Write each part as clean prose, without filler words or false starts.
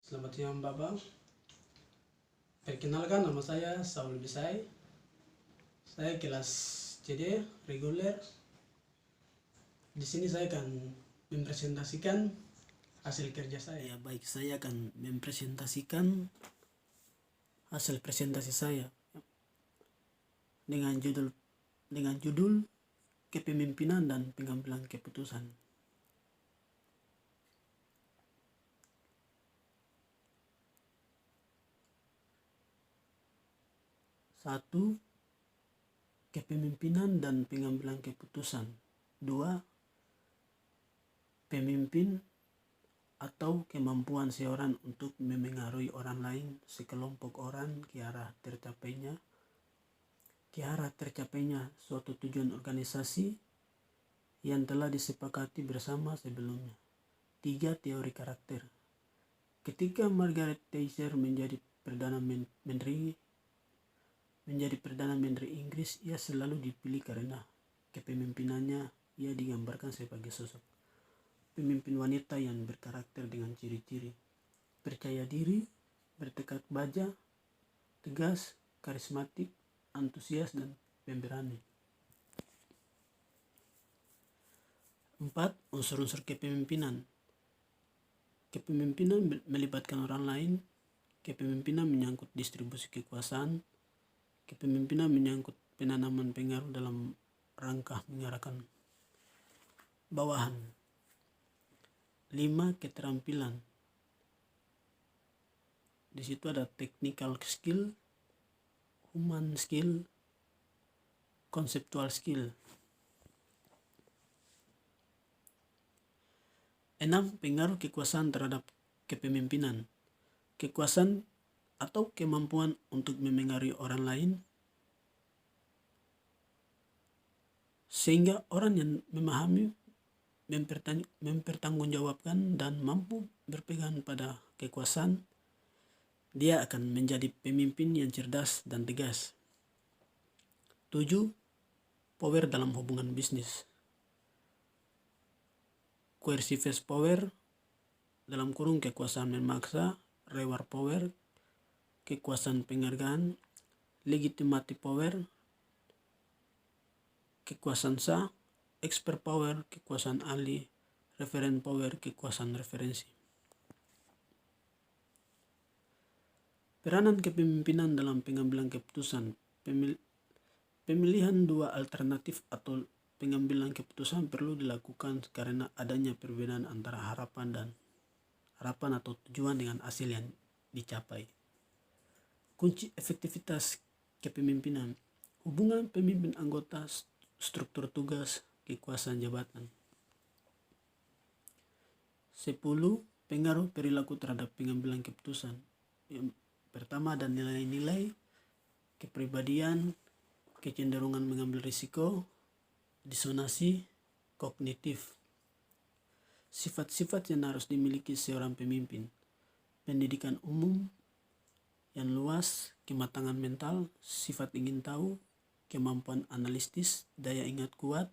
Selamat siang Bapak. Perkenalkan, nama saya Saul Bisai. Saya kelas CD reguler. Di sini saya akan mempresentasikan hasil kerja saya. Ya baik, saya akan mempresentasikan hasil presentasi saya dengan judul kepemimpinan dan pengambilan keputusan. Satu, kepemimpinan dan pengambilan keputusan. Dua, pemimpin atau kemampuan seorang untuk memengaruhi orang lain, sekelompok orang ke arah tercapainya suatu tujuan organisasi yang telah disepakati bersama sebelumnya. Tiga, teori karakter. Ketika Margaret Thatcher menjadi Perdana Menteri Inggris, ia selalu dipilih karena kepemimpinannya. Ia digambarkan sebagai sosok pemimpin wanita yang berkarakter dengan ciri-ciri percaya diri, bertekad baja, tegas, karismatik, antusias, dan pemberani. 4. Unsur-unsur kepemimpinan. Kepemimpinan melibatkan orang lain. Kepemimpinan menyangkut distribusi kekuasaan. Kepemimpinan menyangkut penanaman pengaruh dalam rangka mengarahkan bawahan. 5. Keterampilan. Di situ ada technical skill, human skill, conceptual skill. 6. Pengaruh kekuasaan terhadap kepemimpinan. Kekuasaan atau kemampuan untuk memengaruhi orang lain sehingga orang yang memahami, mempertanggungjawabkan, dan mampu berpegang pada kekuasaan, dia akan menjadi pemimpin yang cerdas dan tegas. 7. Power dalam hubungan bisnis. Coercive power, dalam kurung kekuasaan memaksa. Reward power, kekuasaan penghargaan. Legitimate power, kekuasaan sah. Expert power, kekuasaan ahli. Referent power, kekuasaan referensi. Peranan kepemimpinan dalam pengambilan keputusan. Pemilihan dua alternatif atau pengambilan keputusan perlu dilakukan karena adanya perbedaan antara harapan atau tujuan dengan hasil yang dicapai. Kunci efektivitas kepemimpinan. Hubungan pemimpin anggota, struktur tugas, kekuasaan jabatan. 10. Pengaruh perilaku terhadap pengambilan keputusan. Yang pertama ada nilai-nilai, kepribadian, kecenderungan mengambil risiko, disonansi kognitif. Sifat-sifat yang harus dimiliki seorang pemimpin. Pendidikan umum yang luas, kematangan mental, sifat ingin tahu, kemampuan analitis, daya ingat kuat,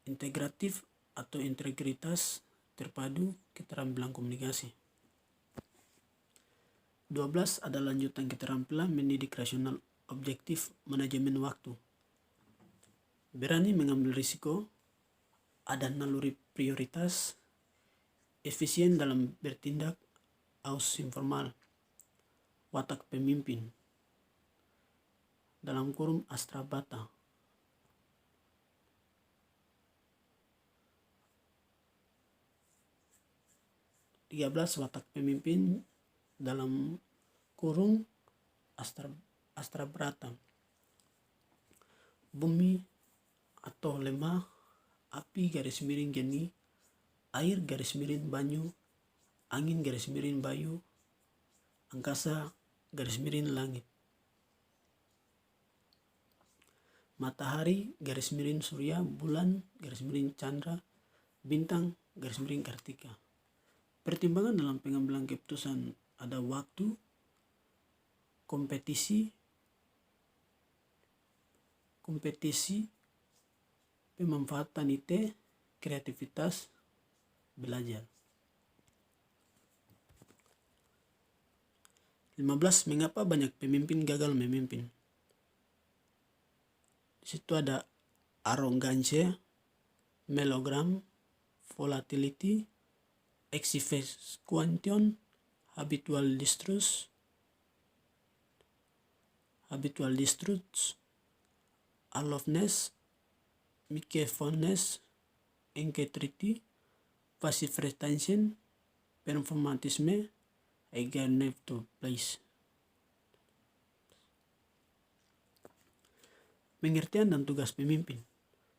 integratif atau integritas terpadu, keterampilan komunikasi. 12 ada lanjutan keterampilan mendidik rasional objektif, manajemen waktu. Berani mengambil risiko, ada naluri prioritas, efisien dalam bertindak, aus informal, watak pemimpin, dalam kurung Astra Bata. 13 watak pemimpin, dalam kurung Astra Brata. Bumi atau lemah, api garis miring geni, air garis miring banyu, angin garis miring bayu, angkasa garis miring langit. Matahari garis miring surya, bulan garis miring chandra, bintang garis miring kartika. Pertimbangan dalam pengambilan keputusan ada waktu, kompetisi, pemanfaatan IT, kreativitas, belajar. 15. Mengapa banyak pemimpin gagal memimpin? Di situ ada arrogance, melogram, volatility, execution, habitual distrust, aloofness, forgetfulness, integrity, passive retention, performatisme, eagerness to please. Pengertian dan tugas pemimpin.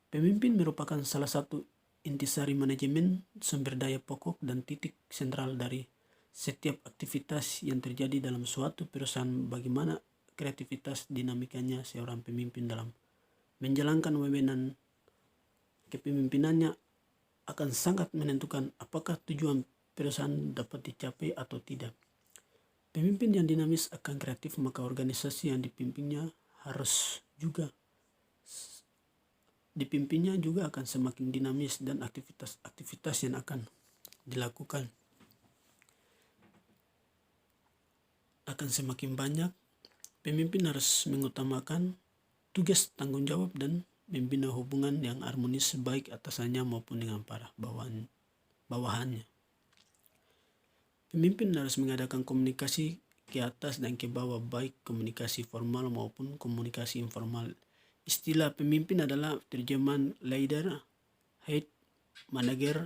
Pemimpin merupakan salah satu intisari manajemen sumber daya pokok dan titik sentral dari setiap aktivitas yang terjadi dalam suatu perusahaan. Bagaimana kreativitas dinamikanya seorang pemimpin dalam menjalankan wewenang kepemimpinannya akan sangat menentukan apakah tujuan perusahaan dapat dicapai atau tidak. Pemimpin yang dinamis akan kreatif, maka organisasi yang dipimpinnya juga akan semakin dinamis dan aktivitas-aktivitas yang akan dilakukan akan semakin banyak. Pemimpin harus mengutamakan tugas tanggung jawab dan membina hubungan yang harmonis baik atasannya maupun dengan para bawahannya. Pemimpin harus mengadakan komunikasi ke atas dan ke bawah, baik komunikasi formal maupun komunikasi informal. Istilah pemimpin adalah terjemahan leader, head, manager,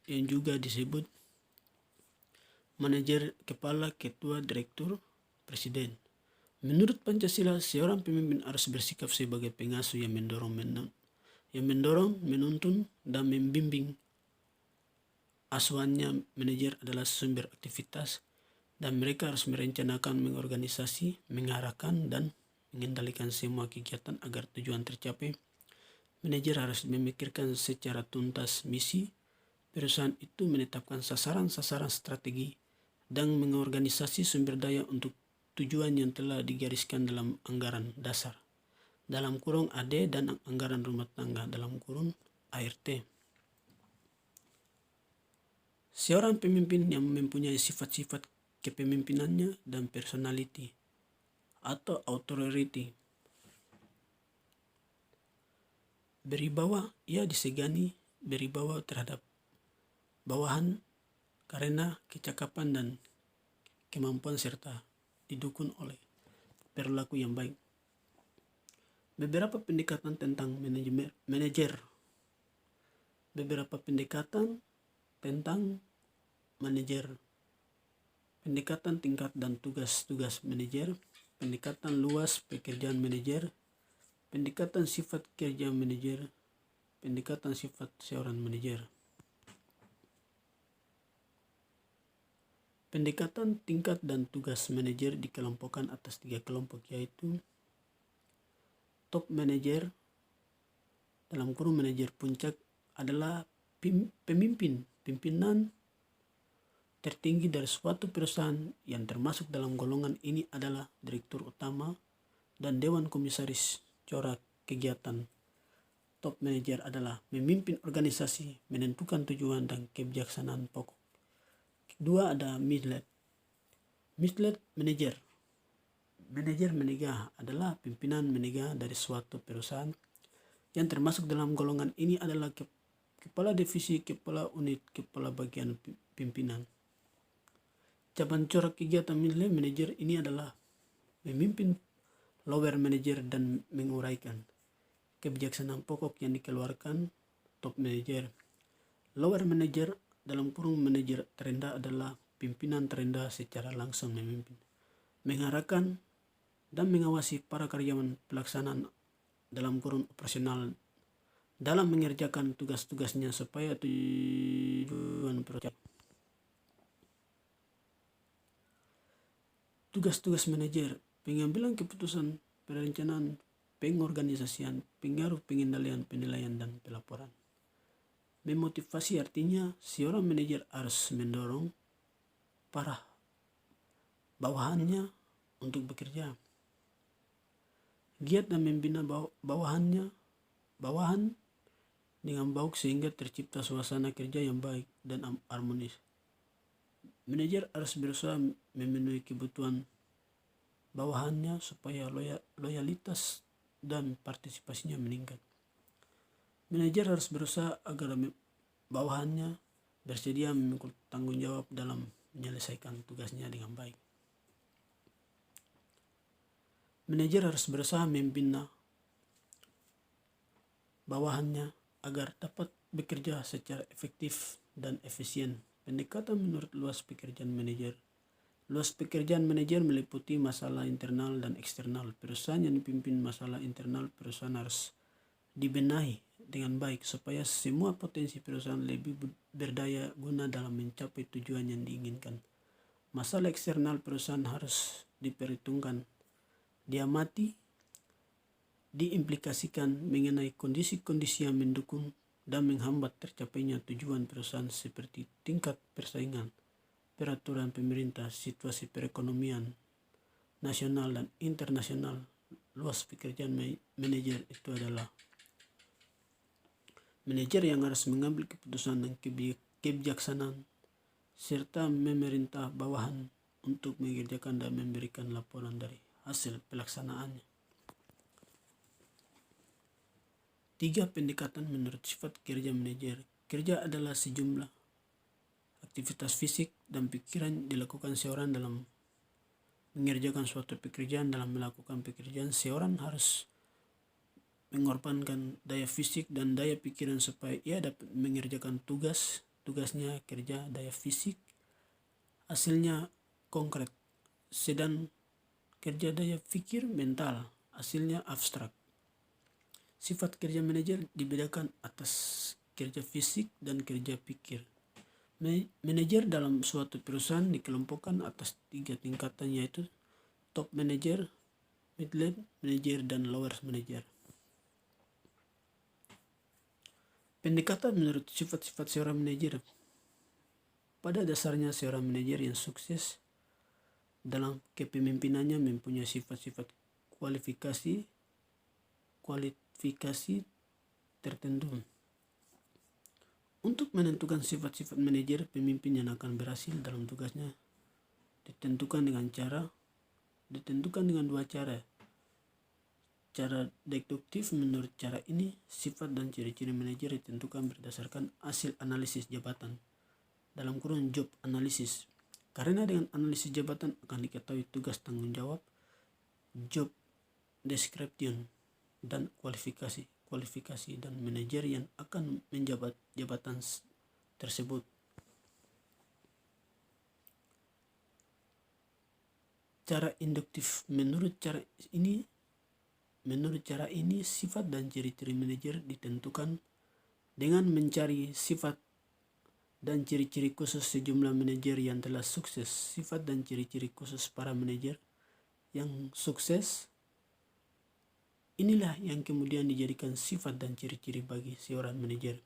yang juga disebut manajer, kepala, ketua, direktur, presiden. Menurut Pancasila, seorang pemimpin harus bersikap sebagai pengasuh yang mendorong, menuntun, dan membimbing. Asuhannya manajer adalah sumber aktivitas, dan mereka harus merencanakan, mengorganisasi, mengarahkan, dan mengendalikan semua kegiatan agar tujuan tercapai. Manajer harus memikirkan secara tuntas misi perusahaan itu, menetapkan sasaran-sasaran strategi, dan mengorganisasi sumber daya untuk tujuan yang telah digariskan dalam anggaran dasar (AD) dan anggaran rumah tangga (ART). Seorang pemimpin yang mempunyai sifat-sifat kepemimpinannya dan personality atau authority. Beribawa, ia disegani beribawa terhadap bawahan karena kecakapan dan kemampuan serta didukung oleh perilaku yang baik. Beberapa pendekatan tentang manajer. Beberapa pendekatan tentang manajer. Pendekatan tingkat dan tugas-tugas manajer. Pendekatan luas pekerjaan manajer. Pendekatan sifat kerja manajer. Pendekatan sifat seorang manajer. Pendekatan tingkat dan tugas manajer dikelompokkan atas 3 kelompok, yaitu top manager, manajer puncak adalah pimpinan tertinggi dari suatu perusahaan yang termasuk dalam golongan ini adalah direktur utama dan dewan komisaris corak kegiatan. Top manager adalah memimpin organisasi, menentukan tujuan dan kebijaksanaan pokok. Kedua ada mid-lead manager. Manajer menengah adalah pimpinan menengah dari suatu perusahaan yang termasuk dalam golongan ini adalah kepala divisi, kepala unit, kepala bagian pimpinan. Cabang corak kegiatan mid-level manager ini adalah memimpin lower manager dan menguraikan kebijaksanaan pokok yang dikeluarkan top manager. Lower manager manajer terendah adalah pimpinan terendah secara langsung memimpin, mengarahkan, dan mengawasi para karyawan pelaksanaan operasional dalam mengerjakan tugas-tugasnya supaya tujuan tercapai. Tugas-tugas manajer: pengambilan keputusan, perencanaan, pengorganisasian, pengaruh, pengendalian, penilaian, dan pelaporan. Memotivasi artinya seorang manajer harus mendorong para bawahannya untuk bekerja giat dan membina bawahan dengan baik sehingga tercipta suasana kerja yang baik dan harmonis. Manajer harus berusaha memenuhi kebutuhan bawahannya supaya loyalitas dan partisipasinya meningkat. Manajer harus berusaha agar bawahannya bersedia memikul tanggung jawab dalam menyelesaikan tugasnya dengan baik. Manajer harus berusaha membina bawahannya agar dapat bekerja secara efektif dan efisien. Pendekatan menurut luas pekerjaan manajer. Luas pekerjaan manajer meliputi masalah internal dan eksternal. Perusahaan yang dipimpin masalah internal perusahaan harus dibenahi dengan baik supaya semua potensi perusahaan lebih berdaya guna dalam mencapai tujuan yang diinginkan. Masalah eksternal perusahaan harus diperhitungkan, diamati, diimplikasikan mengenai kondisi-kondisi yang mendukung dan menghambat tercapainya tujuan perusahaan seperti tingkat persaingan, peraturan pemerintah, situasi perekonomian nasional dan internasional. Luas pekerjaan manajer itu adalah manajer yang harus mengambil keputusan dan kebijaksanaan serta memerintah bawahan untuk mengerjakan dan memberikan laporan dari hasil pelaksanaannya. 3 pendekatan menurut sifat kerja manajer. Kerja adalah sejumlah aktivitas fisik dan pikiran dilakukan seorang dalam mengerjakan suatu pekerjaan. Dalam melakukan pekerjaan, seorang harus mengorbankan daya fisik dan daya pikiran supaya ia dapat mengerjakan tugasnya. Kerja daya fisik hasilnya konkret, sedang kerja daya pikir mental hasilnya abstrak. Sifat kerja manajer dibedakan atas kerja fisik dan kerja pikir. Manajer dalam suatu perusahaan dikelompokkan atas 3 tingkatan, yaitu top manager, middle manager, dan lower manager. Pendekatan menurut sifat-sifat seorang manajer. Pada dasarnya seorang manajer yang sukses dalam kepemimpinannya mempunyai sifat-sifat kualifikasi tertentu. Untuk menentukan sifat-sifat manajer pemimpin yang akan berhasil dalam tugasnya ditentukan dengan 2 cara. Cara deduktif. Menurut cara ini, sifat dan ciri-ciri manajer ditentukan berdasarkan hasil analisis jabatan, dalam kurung job analysis. Karena dengan analisis jabatan akan diketahui tugas tanggung jawab, job description, dan kualifikasi dan manajer yang akan menjabat jabatan tersebut. Cara induktif. Menurut cara ini sifat dan ciri-ciri manajer ditentukan dengan mencari sifat dan ciri-ciri khusus sejumlah manajer yang telah sukses. Sifat dan ciri-ciri khusus para manajer yang sukses inilah yang kemudian dijadikan sifat dan ciri-ciri bagi seorang manajer.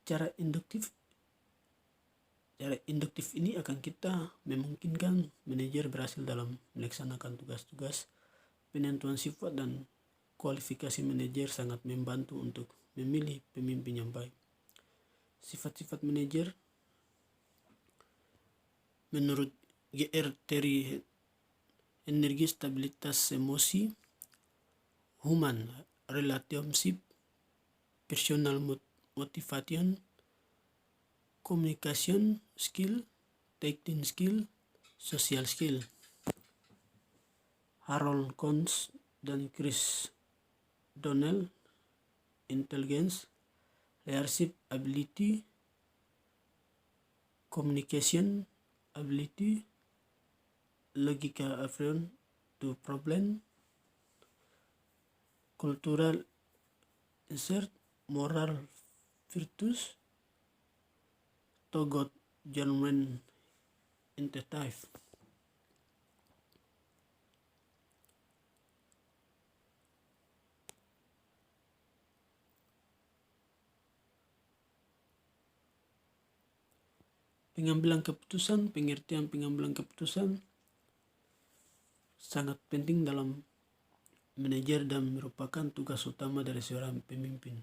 Cara induktif ini akan kita memungkinkan manajer berhasil dalam melaksanakan tugas-tugas. Penentuan sifat dan kualifikasi manajer sangat membantu untuk memilih pemimpin yang baik. Sifat-sifat manajer menurut GR Terry, energi, stabilitas emosi, human relationship, personal motivation, communication skill, thinking skill, social skill. Harold Kohns dan Chris Donnell, intelligence, leadership ability, communication ability, logical approach to problem, cultural insert, moral virtues, to good German initiative. Pengambilan keputusan. Pengertian pengambilan keputusan sangat penting dalam manajer dan merupakan tugas utama dari seorang pemimpin.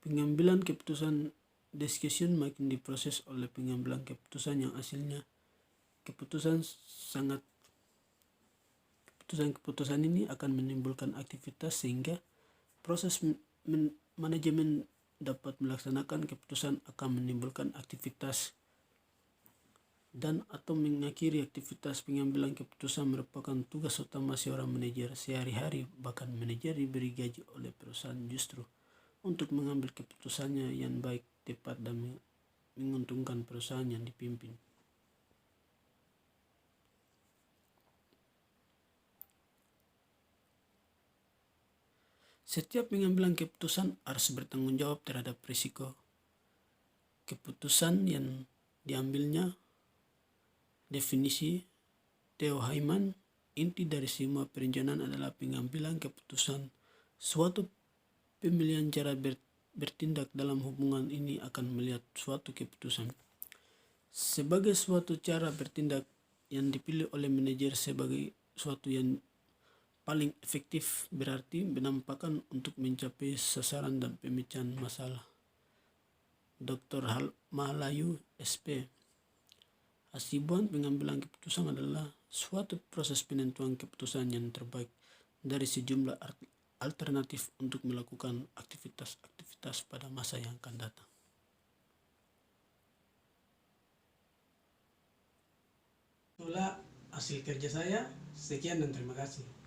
Pengambilan keputusan discussion makin diproses oleh pengambilan keputusan yang hasilnya keputusan sangat keputusan ini akan menimbulkan aktivitas sehingga proses manajemen dapat melaksanakan keputusan akan menimbulkan aktivitas dan atau mengakhiri aktivitas pengambilan keputusan merupakan tugas utama seorang manajer sehari-hari. Bahkan manajer diberi gaji oleh perusahaan justru untuk mengambil keputusannya yang baik, tepat, dan menguntungkan perusahaan yang dipimpin. Setiap pengambilan keputusan harus bertanggung jawab terhadap risiko keputusan yang diambilnya. Definisi Theo Heyman, inti dari semua perencanaan adalah pengambilan keputusan. Suatu pemilihan cara bertindak dalam hubungan ini akan melihat suatu keputusan sebagai suatu cara bertindak yang dipilih oleh manajer sebagai suatu yang paling efektif, berarti menampakkan untuk mencapai sasaran dan pemecahan masalah. Dr. Malayu SP. Hasibuan pengambilan keputusan adalah suatu proses penentuan keputusan yang terbaik dari sejumlah alternatif untuk melakukan aktivitas-aktivitas pada masa yang akan datang. Itulah hasil kerja saya. Sekian dan terima kasih.